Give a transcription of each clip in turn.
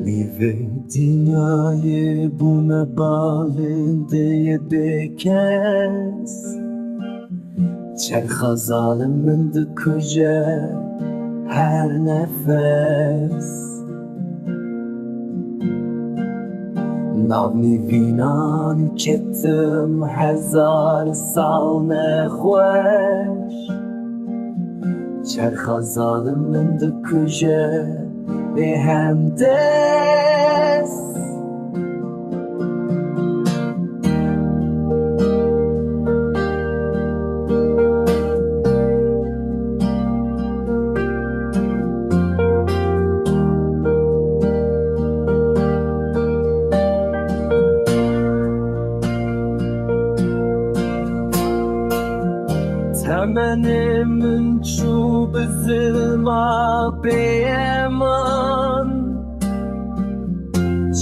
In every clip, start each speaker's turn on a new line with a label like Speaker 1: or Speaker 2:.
Speaker 1: Ve dünyayı buna bağlı diye bir kez Çerha zalimindi koca her nefes Navni vinan kettim hezar sal nexweş Çerha zalimindi koca به همدست تمنمون چوب ظلما بیمان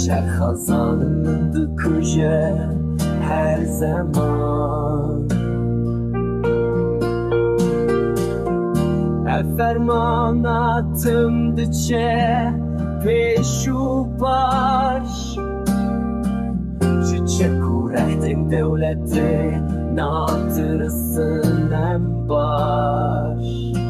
Speaker 1: چرخ zalimindi koca her zaman Ferman attımdıkça peşu baş Çiçek uğraştın devleti Natırısın en baş